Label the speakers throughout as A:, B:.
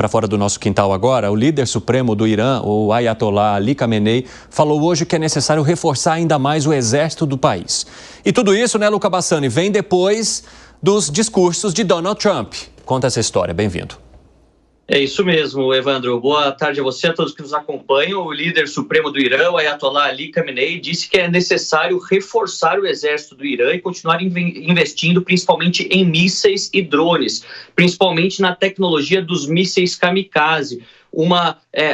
A: Para fora do nosso quintal agora, o líder supremo do Irã, o Ayatollah Ali Khamenei, falou hoje que é necessário reforçar ainda mais o exército do país. E tudo isso, né, Luca Bassani, vem depois dos discursos de Donald Trump. Conta essa história, bem-vindo.
B: É isso mesmo, Evandro. Boa tarde a você, a todos que nos acompanham. O líder supremo do Irã, o Ayatollah Ali Khamenei, disse que é necessário reforçar o exército do Irã e continuar investindo principalmente em mísseis e drones, principalmente na tecnologia dos mísseis kamikaze,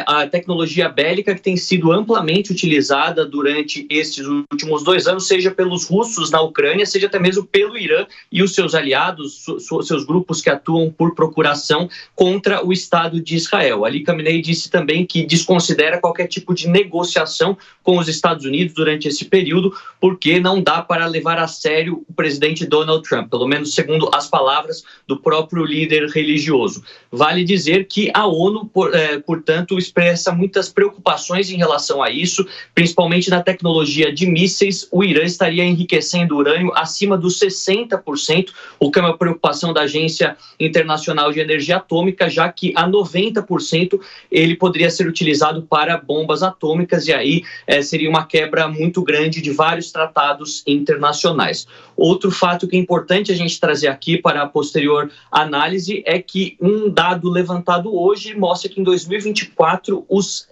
B: a tecnologia bélica que tem sido amplamente utilizada durante estes últimos 2 anos, seja pelos russos na Ucrânia, seja até mesmo pelo Irã e os seus aliados, seus grupos que atuam por procuração contra o Estado de Israel. Ali Khamenei disse também que desconsidera qualquer tipo de negociação com os Estados Unidos durante esse período, porque não dá para levar a sério o presidente Donald Trump, pelo menos segundo as palavras do próprio líder religioso. Vale dizer que a ONU, portanto, expressa muitas preocupações em relação a isso, principalmente na tecnologia de mísseis. O Irã estaria enriquecendo urânio acima dos 60%, o que é uma preocupação da Agência Internacional de Energia Atômica, já que a 90% ele poderia ser utilizado para bombas atômicas, e aí seria uma quebra muito grande de vários tratados internacionais. Outro fato que é importante a gente trazer aqui para a posterior análise é que um dado levantado hoje mostra que em 2024 os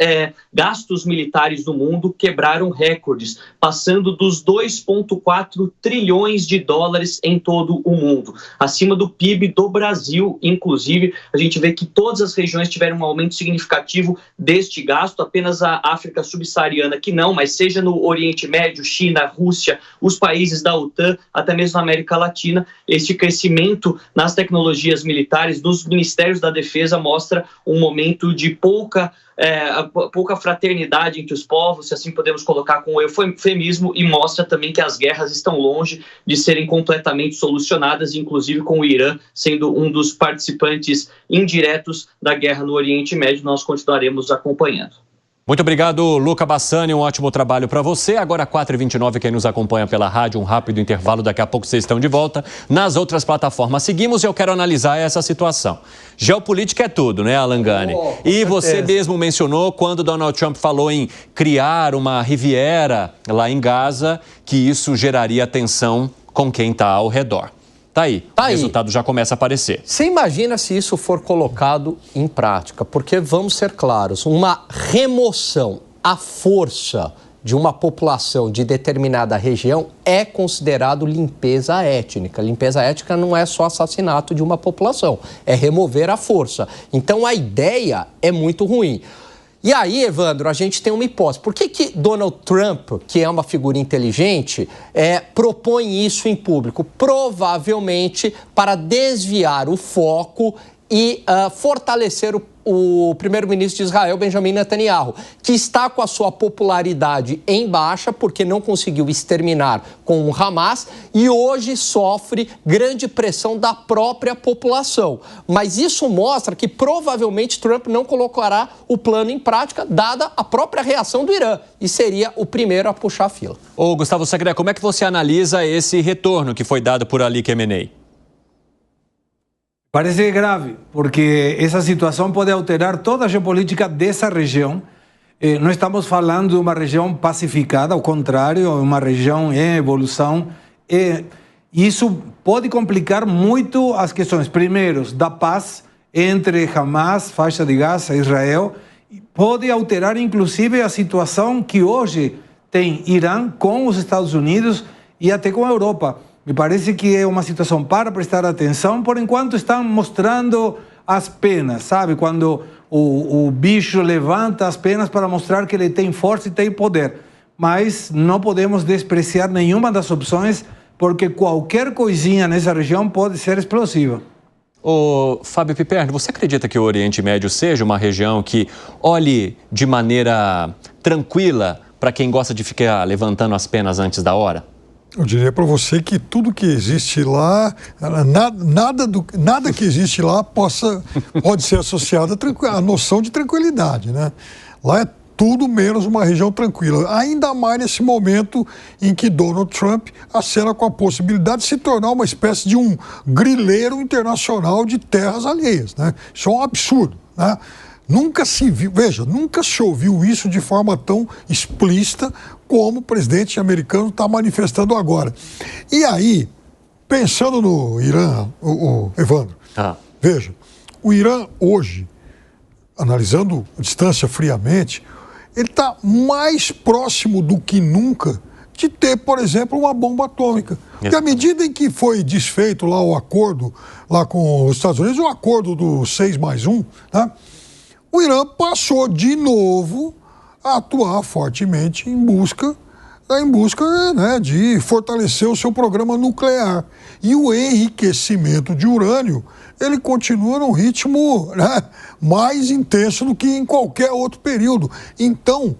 B: gastos militares do mundo quebraram recordes, passando dos 2,4 trilhões de dólares em todo o mundo, acima do PIB do Brasil. Inclusive, a gente vê que todas as regiões tiveram um aumento significativo deste gasto, apenas a África subsaariana que não, mas seja no Oriente Médio, China, Rússia, os países da OTAN, até mesmo na América Latina, este crescimento nas tecnologias militares dos ministérios da defesa mostra um momento de pouca fraternidade entre os povos, se assim podemos colocar com o eufemismo, e mostra também que as guerras estão longe de serem completamente solucionadas, inclusive com o Irã sendo um dos participantes indiretos da guerra no Oriente Médio. Nós continuaremos acompanhando.
A: Muito obrigado, Luca Bassani, um ótimo trabalho para você. Agora 4h29, quem nos acompanha pela rádio, um rápido intervalo, daqui a pouco vocês estão de volta. Nas outras plataformas seguimos e eu quero analisar essa situação. Geopolítica é tudo, né, Alan Gani? E você mesmo mencionou quando Donald Trump falou em criar uma Riviera lá em Gaza, que isso geraria tensão com quem está ao redor. Tá aí, o resultado já começa a aparecer.
C: Você imagina se isso for colocado em prática, porque vamos ser claros, uma remoção à força de uma população de determinada região é considerado limpeza étnica. Limpeza étnica não é só assassinato de uma população, é remover à força. Então a ideia é muito ruim. E aí, Evandro, a gente tem uma hipótese. Por que Donald Trump, que é uma figura inteligente, propõe isso em público? Provavelmente para desviar o foco e fortalecer o primeiro-ministro de Israel, Benjamin Netanyahu, que está com a sua popularidade em baixa porque não conseguiu exterminar com o Hamas e hoje sofre grande pressão da própria população. Mas isso mostra que provavelmente Trump não colocará o plano em prática, dada a própria reação do Irã, e seria o primeiro a puxar a fila.
A: Ô, Gustavo Segre, como é que você analisa esse retorno que foi dado por Ali Khamenei?
D: Parece grave, porque essa situação pode alterar toda a geopolítica dessa região. Não estamos falando de uma região pacificada, ao contrário, é uma região em evolução. Isso pode complicar muito as questões, primeiro, da paz entre Hamas, faixa de Gaza e Israel. Pode alterar, inclusive, a situação que hoje tem Irã com os Estados Unidos e até com a Europa. Me parece que é uma situação para prestar atenção. Por enquanto estão mostrando as penas, sabe? Quando o bicho levanta as penas para mostrar que ele tem força e tem poder. Mas não podemos despreciar nenhuma das opções, porque qualquer coisinha nessa região pode ser explosiva.
A: Ô, Fábio Piperno, você acredita que o Oriente Médio seja uma região que olhe de maneira tranquila para quem gosta de ficar levantando as penas antes da hora?
E: Eu diria para você que tudo que existe lá, nada que existe lá pode ser associado à noção de tranquilidade, né? Lá é tudo menos uma região tranquila. Ainda mais nesse momento em que Donald Trump acena com a possibilidade de se tornar uma espécie de um grileiro internacional de terras alheias, né? Isso é um absurdo. né? Nunca se viu, veja, nunca se ouviu isso de forma tão explícita como o presidente americano está manifestando agora. E aí, pensando no Irã, o Evandro, veja, o Irã hoje, analisando a distância friamente, ele está mais próximo do que nunca de ter, por exemplo, uma bomba atômica. Porque à medida em que foi desfeito lá o acordo lá com os Estados Unidos, o acordo do 6+1, né, o Irã passou de novo a atuar fortemente em busca né, de fortalecer o seu programa nuclear. E o enriquecimento de urânio, ele continua num ritmo, né, mais intenso do que em qualquer outro período. Então,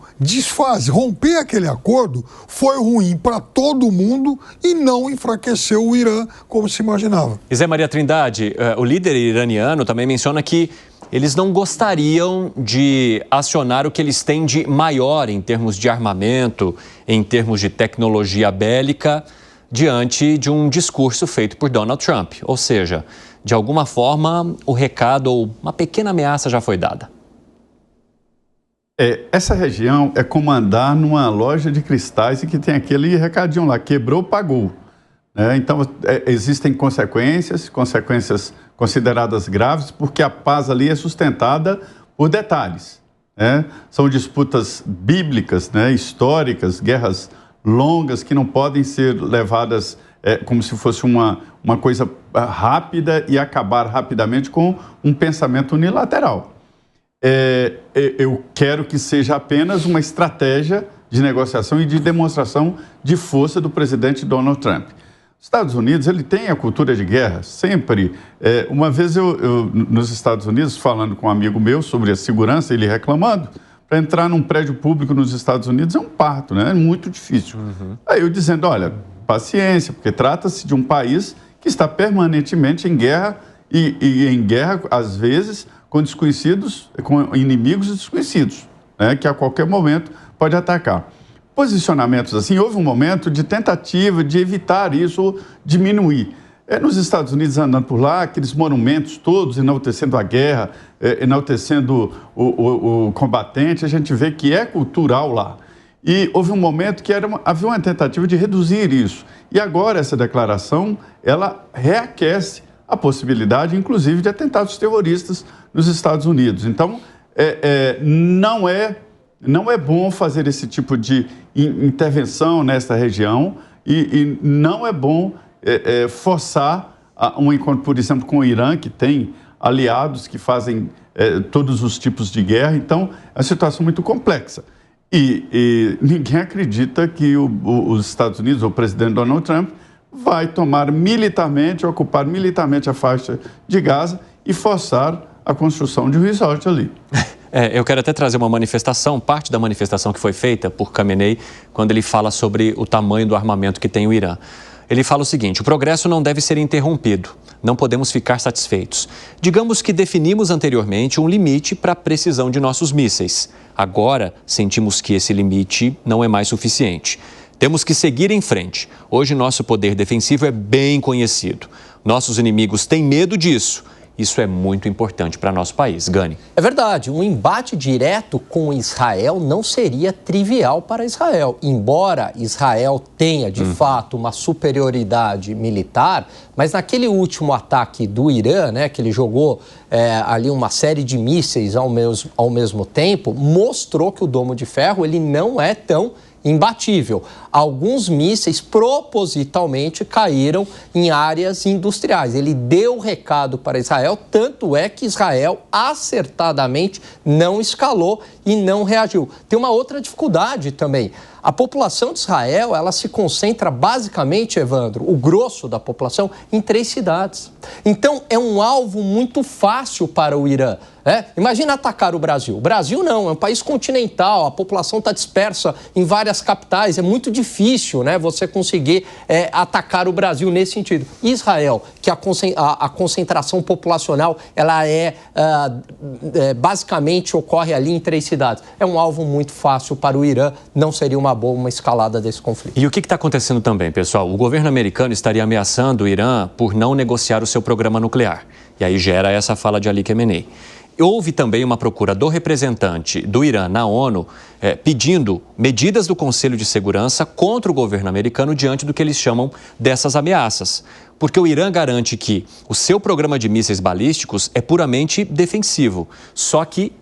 E: romper aquele acordo foi ruim para todo mundo e não enfraqueceu o Irã como se imaginava.
A: E Zé Maria Trindade, o líder iraniano também menciona que eles não gostariam de acionar o que eles têm de maior em termos de armamento, em termos de tecnologia bélica, diante de um discurso feito por Donald Trump. Ou seja, de alguma forma, o recado ou uma pequena ameaça já foi dada.
F: Essa região é como andar numa loja de cristais e que tem aquele recadinho lá, quebrou, pagou. Então, existem consequências consideradas graves, porque a paz ali é sustentada por detalhes. São disputas bíblicas, históricas, guerras longas que não podem ser levadas como se fosse uma coisa rápida e acabar rapidamente com um pensamento unilateral. Eu quero que seja apenas uma estratégia de negociação e de demonstração de força do presidente Donald Trump. Os Estados Unidos, ele tem a cultura de guerra, sempre. Uma vez eu, nos Estados Unidos, falando com um amigo meu sobre a segurança, ele reclamando, para entrar num prédio público nos Estados Unidos é um parto, é muito difícil. Aí eu dizendo, olha, paciência, porque trata-se de um país que está permanentemente em guerra e em guerra, às vezes, com desconhecidos, com inimigos desconhecidos, que a qualquer momento pode atacar. Posicionamentos assim, houve um momento de tentativa de evitar isso ou diminuir. Nos Estados Unidos, andando por lá, aqueles monumentos todos enaltecendo a guerra, enaltecendo o combatente, a gente vê que é cultural lá. E houve um momento que havia uma tentativa de reduzir isso. E agora essa declaração, ela reaquece a possibilidade, inclusive, de atentados terroristas nos Estados Unidos. Então, não é bom fazer esse tipo de intervenção nesta região e não é bom forçar um encontro, por exemplo, com o Irã, que tem aliados que fazem todos os tipos de guerra. Então, é uma situação muito complexa. E ninguém acredita que os Estados Unidos, ou o presidente Donald Trump, vai ocupar militarmente a faixa de Gaza e forçar a construção de um resort ali.
A: Eu quero até trazer uma manifestação, parte da manifestação que foi feita por Khamenei, quando ele fala sobre o tamanho do armamento que tem o Irã. Ele fala o seguinte: o progresso não deve ser interrompido, não podemos ficar satisfeitos. Digamos que definimos anteriormente um limite para a precisão de nossos mísseis. Agora, sentimos que esse limite não é mais suficiente. Temos que seguir em frente. Hoje, nosso poder defensivo é bem conhecido. Nossos inimigos têm medo disso. Isso é muito importante para nosso país. Gani.
C: É verdade, um embate direto com Israel não seria trivial para Israel. Embora Israel tenha, de fato, uma superioridade militar, mas naquele último ataque do Irã, que ele jogou ali uma série de mísseis ao mesmo tempo, mostrou que o Domo de Ferro ele não é tão imbatível. Alguns mísseis propositalmente caíram em áreas industriais. Ele deu recado para Israel, tanto é que Israel acertadamente não escalou e não reagiu. Tem uma outra dificuldade também. A população de Israel, ela se concentra basicamente, Evandro, o grosso da população, em 3 cidades. Então, é um alvo muito fácil para o Irã. Imagina atacar o Brasil. O Brasil não, é um país continental, a população está dispersa em várias capitais, é muito difícil você conseguir atacar o Brasil nesse sentido. Israel, que a concentração populacional, ela basicamente ocorre ali em 3 cidades. É um alvo muito fácil para o Irã, não seria uma boa uma escalada desse conflito.
A: E o que está acontecendo também, pessoal? O governo americano estaria ameaçando o Irã por não negociar o seu programa nuclear. E aí gera essa fala de Ali Khamenei. Houve também uma procura do representante do Irã na ONU pedindo medidas do Conselho de Segurança contra o governo americano diante do que eles chamam dessas ameaças. Porque o Irã garante que o seu programa de mísseis balísticos é puramente defensivo. Só que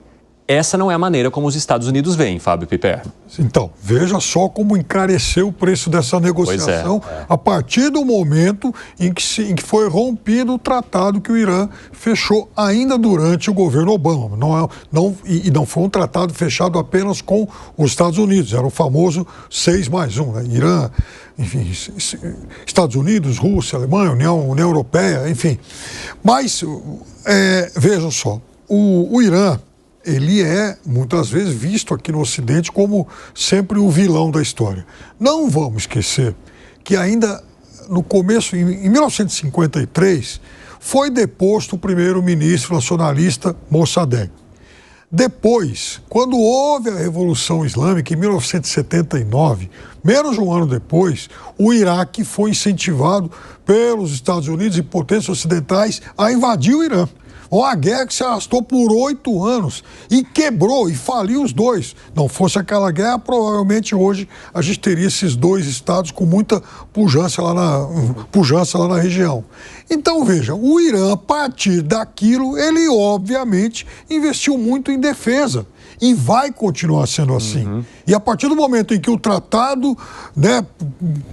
A: essa não é a maneira como os Estados Unidos veem, Fábio Piperno.
E: Então, veja só como encareceu o preço dessa negociação a partir do momento em que foi rompido o tratado que o Irã fechou ainda durante o governo Obama. Não foi um tratado fechado apenas com os Estados Unidos, era o famoso 6+1, né? Irã, enfim, Estados Unidos, Rússia, Alemanha, União Europeia, enfim. Mas, vejam só, o Irã, ele é, muitas vezes, visto aqui no Ocidente como sempre o vilão da história. Não vamos esquecer que ainda no começo, em 1953, foi deposto o primeiro-ministro nacionalista Mossadegh. Depois, quando houve a Revolução Islâmica, em 1979, menos de um ano depois, o Iraque foi incentivado pelos Estados Unidos e potências ocidentais a invadir o Irã. Uma guerra que se arrastou por 8 anos e quebrou e faliu os dois. Não fosse aquela guerra, provavelmente hoje a gente teria esses dois estados com muita pujança lá na região. Então, veja, o Irã, a partir daquilo, ele obviamente investiu muito em defesa. E vai continuar sendo assim. E a partir do momento em que o tratado, né,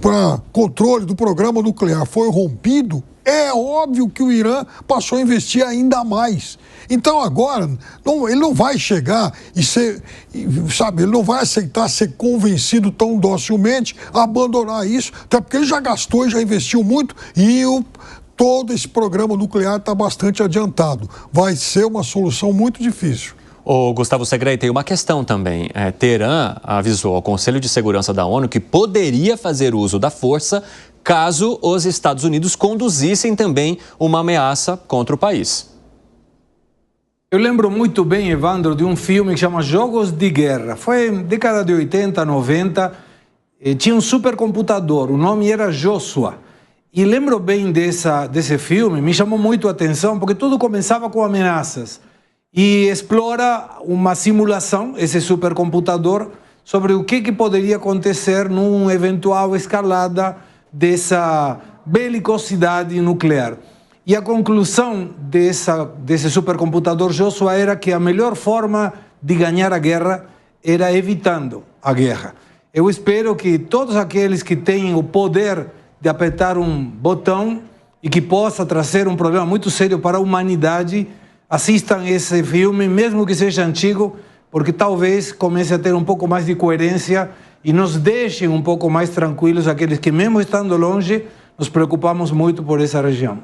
E: para controle do programa nuclear foi rompido, é óbvio que o Irã passou a investir ainda mais. Então agora, ele não vai chegar e ser, sabe, ele não vai aceitar ser convencido tão docilmente a abandonar isso, até porque ele já gastou e já investiu muito e todo esse programa nuclear está bastante adiantado. Vai ser uma solução muito difícil.
A: O Gustavo Segrei, tem uma questão também. Teherã avisou ao Conselho de Segurança da ONU que poderia fazer uso da força caso os Estados Unidos conduzissem também uma ameaça contra o país.
D: Eu lembro muito bem, Evandro, de um filme que chama Jogos de Guerra. Foi na década de 80, 90. Tinha um supercomputador, o nome era Joshua. E lembro bem desse filme, me chamou muito a atenção, porque tudo começava com ameaças. E explora uma simulação, esse supercomputador, sobre o que poderia acontecer numa eventual escalada dessa belicosidade nuclear. E a conclusão desse supercomputador Joshua era que a melhor forma de ganhar a guerra era evitando a guerra. Eu espero que todos aqueles que têm o poder de apertar um botão e que possa trazer um problema muito sério para a humanidade, assistam esse filme, mesmo que seja antigo, porque talvez comece a ter um pouco mais de coerência e nos deixem um pouco mais tranquilos aqueles que, mesmo estando longe, nos preocupamos muito por essa região.